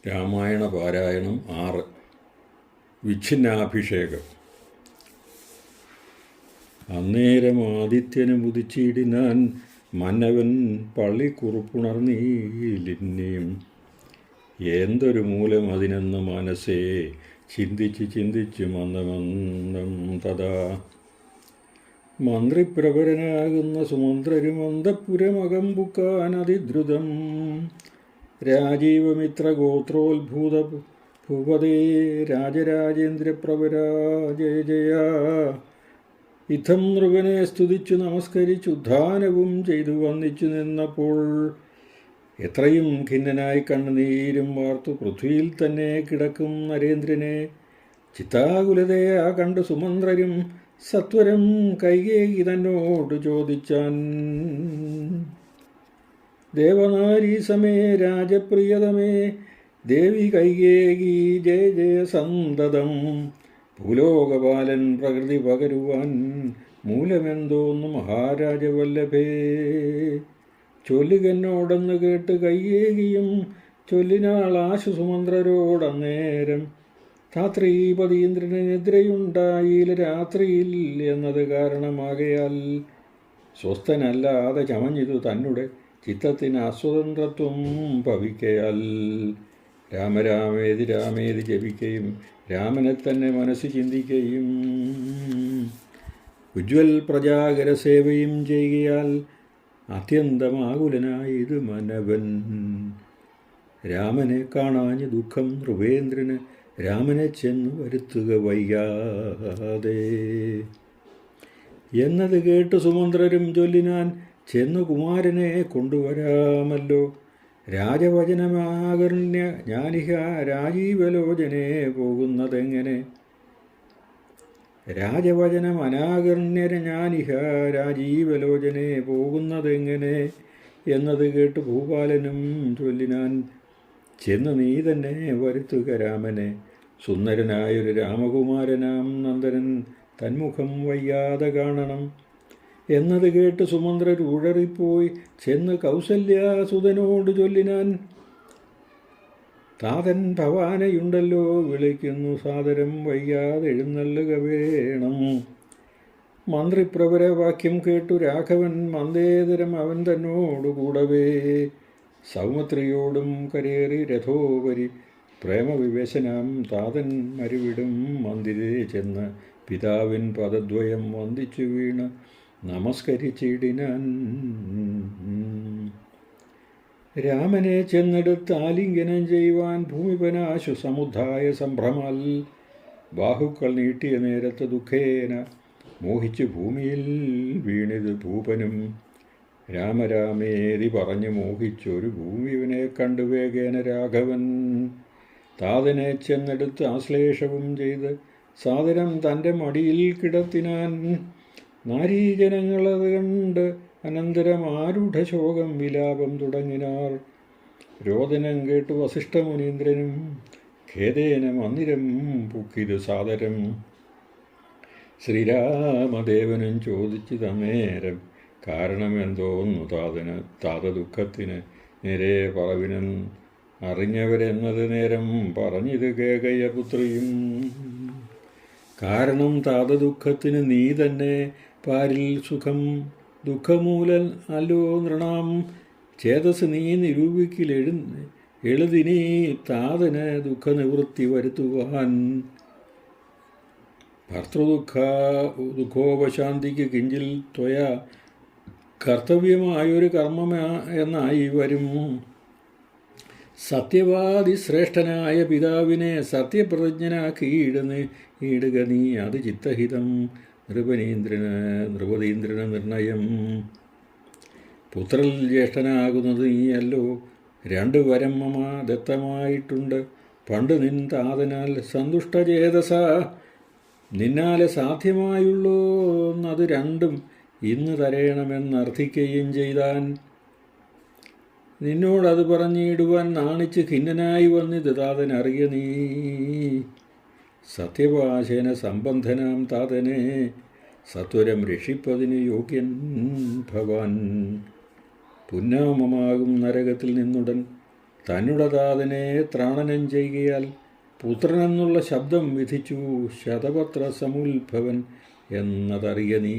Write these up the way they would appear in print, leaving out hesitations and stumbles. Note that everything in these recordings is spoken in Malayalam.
രാമായണ പാരായണം 6. വിച്ഛിന്നാഭിഷേകം. അന്നേരം ആദിത്യന് മുതിച്ചിടിനാൻ മന്നവൻ പള്ളിക്കുറുപ്പുണർന്നീലിന്നെയും എന്തൊരു മൂലം അതിനെന്ന് മനസ്സേ ചിന്തിച്ച് മന്ദമന്ദം തഥാ മന്ത്രിപ്രവരനാകുന്ന സുമന്ത്രരും അന്തഃപുരമകമ്പുക്കാൻ അതിദ്രുതം രാജീവമിത്രഗോത്രോത്ഭൂത ഭൂപതേ രാജരാജേന്ദ്രപ്രവരാ ജയ ജയ ഇത്തം നൃപനെ സ്തുതിച്ചു നമസ്കരിച്ചു ഉദ്ധാനവും ചെയ്തു വന്നിച്ചു നിന്നപ്പോൾ എത്രയും ഖിന്നനായി കണ്ണുനീരും വാർത്തു പൃഥ്വിയിൽ തന്നെ കിടക്കും നരേന്ദ്രനെ ചിത്താകുലതയാ കണ്ടു സുമന്ത്രരും സത്വരം കൈകേയി തന്നോട് ചോദിച്ചാൻ. ദേവനാരീസമേ രാജപ്രിയതമേ ദേവി കൈകേയി ജയ ജയ സന്തതം ഭൂലോകപാലൻ പ്രകൃതി പകരുവാൻ മൂലമെന്തോന്നു മഹാരാജവല്ലഭേ ചൊല്ലുകെന്നോടെന്ന് കേട്ട് കൈകേകിയും ചൊല്ലിനാൾ ആശു സുമന്ത്രരോടന്നേരം ധാത്രീപതീന്ദ്രന് നിദ്രയുണ്ടായില്ല രാത്രിയിൽ എന്നത് കാരണമാകയാൽ സ്വസ്ഥനല്ലാതെ ചമഞ്ഞിതു തന്നെ ചിത്തത്തിന് അസ്വതന്ത്രത്വം ഭവിക്കയാൽ രാമരാമേതി രാമേതി ജപിക്കുകയും രാമനെ തന്നെ മനസ്സ് ചിന്തിക്കുകയും ഉജ്വൽ പ്രജാകര സേവയും ചെയ്യുകയാൽ അത്യന്തമാകുലനായത് മനവൻ. രാമനെ കാണാഞ്ഞ് ദുഃഖം നൃപേന്ദ്രന് രാമനെ ചെന്ന് വരുത്തുക വൈകാതെ എന്നത് കേട്ട് സുമന്ത്രരും ചൊല്ലിനാൻ ചെന്നു കുമാരനെ കൊണ്ടുവരാമല്ലോ. രാജവചനമാകർണ്യ ഞാനിഹ രാജീവലോചനെ പോകുന്നതെങ്ങനെ രാജവചനമനാകർണ്യര ഞാനിഹ രാജീവലോചനെ പോകുന്നതെങ്ങനെ എന്നത് കേട്ട് ഭൂപാലനും ചൊല്ലിനാൻ ചെന്ന് നീ തന്നെ വരുത്തുക രാമനെ സുന്ദരനായൊരു രാമകുമാരനാം നന്ദനൻ തന്മുഖം വയ്യാതെ കാണണം എന്നത് കേട്ട് സുമന്ത്രരുഴറിപ്പോയി ചെന്ന് കൗസല്യാസുതനോട് ചൊല്ലിനാൻ. താതൻ ഭവാനയുണ്ടല്ലോ വിളിക്കുന്നു സാദരം വയ്യാതെ എഴുന്നള്ളുക വേണം. മന്ത്രിപ്രവരവാക്യം കേട്ടു രാഘവൻ മന്ദേതരം അവൻ തന്നോടു കൂടവേ സൗമിത്രിയോടും കരേറി രഥോപരി പ്രേമവിവേശനാം താതൻ മരുവിടും മന്ദിരേ ചെന്ന് പിതാവിൻ പദദ്വയം വന്ദിച്ചു വീണ് നമസ്കരിച്ചിടിനാൻ. രാമനെ ചെന്നെടുത്ത് ആലിംഗനം ചെയ്യുവാൻ ഭൂമിപനാശു സമുദ്ധായ സംഭ്രമാൽ ബാഹുക്കൾ നീട്ടിയ നേരത്ത് ദുഃഖേന മോഹിച്ചു ഭൂമിയിൽ വീണിത് ഭൂപനും രാമരാമേതി പറഞ്ഞു മോഹിച്ചൊരു ഭൂമിവിനെ കണ്ടു വേഗേന രാഘവൻ താതനെ ചെന്നെടുത്ത് ആശ്ലേഷവും ചെയ്ത് സാദരം തൻ്റെ മടിയിൽ കിടത്തിനാൻ. നാരീജനങ്ങളത് കണ്ട് അനന്തരം ആരൂഢശോകം വിലാപം തുടങ്ങിനാർ. രോദനം കേട്ടു വസിഷ്ഠമുനീന്ദ്രനും ഖേദേന മന്ദിരം പുക്കിതു സാദരം ശ്രീരാമദേവനും ചോദിച്ചു തന്നേരം കാരണമെന്തോന്നു താതദുഃഖത്തിന് നേരെ പറവിനും അറിഞ്ഞവരെന്നത് നേരം പറഞ്ഞിത് കേകയപുത്രിയും. കാരണം താതദുഃഖത്തിന് നീ തന്നെ പാരിൽ സുഖം ദുഃഖമൂലൻ അല്ലോ നൃണാം ചേതസ് നീ നിരൂപിക്കിൽ എഴുതിനീ താതന് ദുഃഖനിവൃത്തി വരുത്തുവാൻ. ദുഃഖോപശാന്തിക്ക് കിഞ്ചിൽ ത്വയ കർത്തവ്യമായൊരു കർമ്മ എന്നായി വരും. സത്യവാദി ശ്രേഷ്ഠനായ പിതാവിനെ സത്യപ്രതിജ്ഞനാക്കി ഈടുക നീ അത് ചിത്തഹിതം നൃപതീന്ദ്രന് നിർണയം. പുത്രൽ ജ്യേഷ്ഠനാകുന്നത് നീയല്ലോ രണ്ട് വരം മമ ദത്തമായിട്ടുണ്ട് പണ്ട് നിൻ താതനാൽ സന്തുഷ്ടചേതസ നിന്നാലെ സാധ്യമായുള്ളൂ എന്നത് രണ്ടും ഇന്ന് തരയണമെന്നർത്ഥിക്കുകയും ചെയ്താൻ. നിന്നോടത് പറഞ്ഞിടുവാൻ നാണിച്ച് ഖിന്നനായി വന്നിത് താതൻ അറിയ നീ. സത്യപാശേന സംബന്ധനാം താതനെ സത്വരം രക്ഷിപ്പതിന് യോഗ്യൻ ഭവാൻ. പുന്നാമമാകും നരകത്തിൽ നിന്നുടൻ തന്നുടെ താതനെ ത്രാണനം ചെയ്യുകയാൽ പുത്രനെന്നുള്ള ശബ്ദം വിധിച്ചു ശതപത്ര സമുത്ഭവൻ എന്നതറിയ നീ.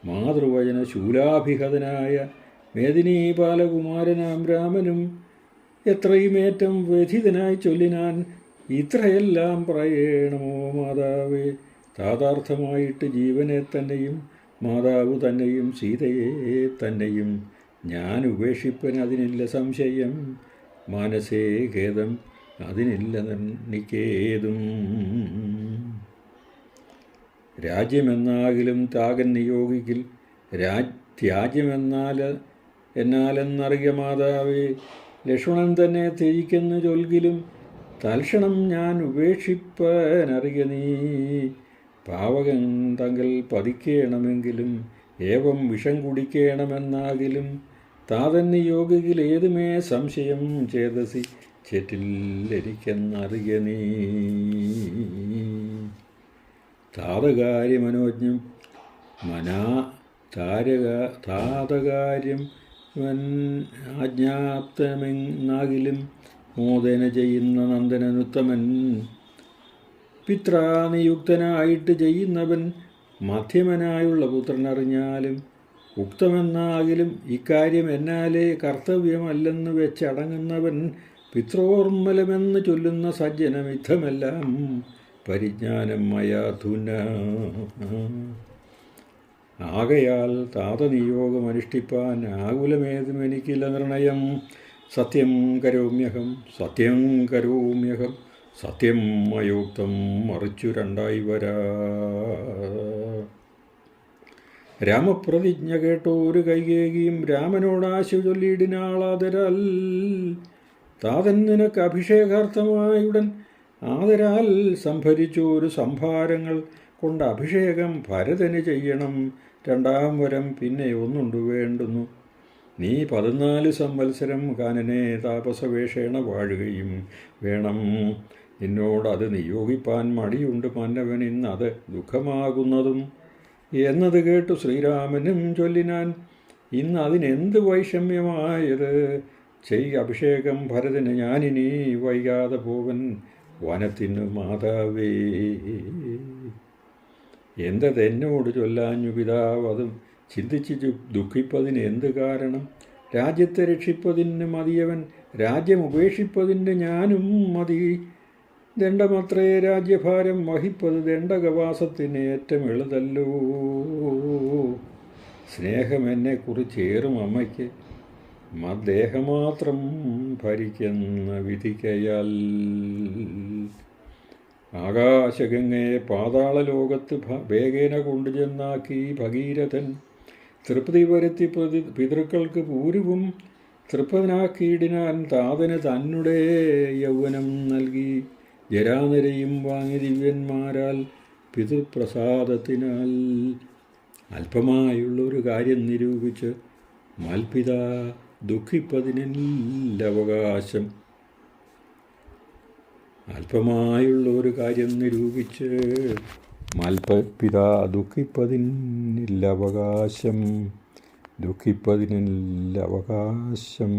മാതൃവചന ശൂലാഭിഹതനായ മേദിനീ ബാലകുമാരനാം രാമനും എത്രയുമേറ്റം വ്യഥിതനായി ചൊല്ലിനാൻ, ഇത്രയെല്ലാം പറയണമോ മാതാവേ? താതാർത്ഥമായിട്ട് ജീവനെ തന്നെയും മാതാവ് തന്നെയും സീതയെ തന്നെയും ഞാൻ ഉപേക്ഷിപ്പൻ അതിനില്ല സംശയം. മനസ്സേ ഖേദം അതിനില്ല നിർണിക്കേതും. രാജ്യമെന്നാകിലും ത്യാഗൻ നിയോഗിക്കിൽ എന്നാലെന്നറിയ മാതാവേ. ലക്ഷ്മണൻ തന്നെ ത്യജിക്കുന്നു ചൊൽകിലും തൽക്ഷണം ഞാൻ ഉപേക്ഷിപ്പനറിയ നീ. പാവകൻ തങ്ങൾ പതിക്കേണമെങ്കിലും ഏവം വിഷം കുടിക്കണമെന്നാകിലും താതൻ നിയോഗിക്കിൽ ഏതുമേ സംശയം ചേതസി ചേറ്റില്ലെനിക്കെന്നറിയ നീ. താതകാര്യമനോജ്ഞം താതകാര്യം ആജ്ഞാപ്തമെന്നാകിലും മോദന ചെയ്യുന്ന നന്ദനനുത്തമൻ. പിത്രാനിയുക്തനായിട്ട് ചെയ്യുന്നവൻ മധ്യമനായുള്ള പുത്രനറിഞ്ഞാലും ഉക്തമെന്നാകിലും ഇക്കാര്യം എന്നാലേ കർത്തവ്യമല്ലെന്ന് വെച്ചടങ്ങുന്നവൻ പിത്രോർമ്മലമെന്ന് ചൊല്ലുന്ന സജ്ജനമിത്തമെല്ലാം പരിജ്ഞാനം മയാധുന. ആകയാൽ താതനിയോഗമനുഷ്ഠിപ്പാൻ ആകുലമേതുമെനിക്കില്ല നിർണയം. സത്യം കരോമ്യഹം സത്യം കരോമ്യഹം സത്യം അയോക്തം മറിച്ചു രണ്ടായി വരാ. രാമപ്രതിജ്ഞ കേട്ടോരു കൈകേകിയും രാമനോടാശു ചൊല്ലിയിടിനാളാതരാൽ, താതൻ നിനക്ക് അഭിഷേകാർത്ഥമായുടൻ ആദരാൽ സംഭരിച്ചോരു സംഭാരങ്ങൾ കൊണ്ട് അഭിഷേകം ഭരതന് ചെയ്യണം. രണ്ടാം വരം പിന്നെ ഒന്നുണ്ടു വേണ്ടുന്നു. നീ 14 സംവത്സരം കാനനെ താപസവേഷേണ വാഴുകയും വേണം. നിന്നോടത് നിയോഗിപ്പാൻ മടിയുണ്ട് മന്നവൻ, ഇന്നത് ദുഃഖമാകുന്നതും എന്നത് കേട്ടു ശ്രീരാമനും ചൊല്ലിനാൻ, ഇന്ന് അതിനെന്ത് വൈഷമ്യമായത്? അഭിഷേകം ഭരതന് ഞാനിനി വൈകാതെ പോവൻ വനത്തിനു മാതാവേ. എന്തതെന്നോട് ചൊല്ലാഞ്ഞു പിതാവ്, അതും ചിന്തിച്ച് ദുഃഖിപ്പതിന് എന്ത് കാരണം? രാജ്യത്തെ രക്ഷിപ്പതിന് മതിയവൻ രാജ്യം ഉപേക്ഷിപ്പതിന് ഞാനും മതി. ദണ്ഡമത്രേ രാജ്യഭാരം വഹിപ്പത് ദണ്ഡകവാസത്തിന് ഏറ്റവും എളുതല്ലോ. സ്നേഹമെന്നെക്കുറിച്ചേറും അമ്മയ്ക്ക് മദ്ദേഹമാത്രം ഭരിക്കുന്ന വിധിക്കയാൽ. ആകാശഗംഗയെ പാതാളലോകത്ത് വേഗേന കൊണ്ടുചെന്നാക്കി ഭഗീരഥൻ തൃപ്തി വരുത്തി പിതൃക്കൾക്ക് പൂരുവും തൃപ്തനാക്കിയിടിനാൻ. താതന് തന്നെ യൗവനം നൽകി ജരാനരയും വാങ്ങി ദിവ്യന്മാരാൽ പിതൃപ്രസാദത്തിനാൽ. അല്പമായുള്ളൊരു കാര്യം നിരൂപിച്ച് മൽപിത ദുഃഖിപ്പതിനില്ലവകാശം. അല്പമായുള്ളൊരു കാര്യം നിരൂപിച്ച് മൽപിത ദുഃഖിപ്പതിനില്ലവകാശം. ദുഃഖിപ്പതിനില്ലവകാശം.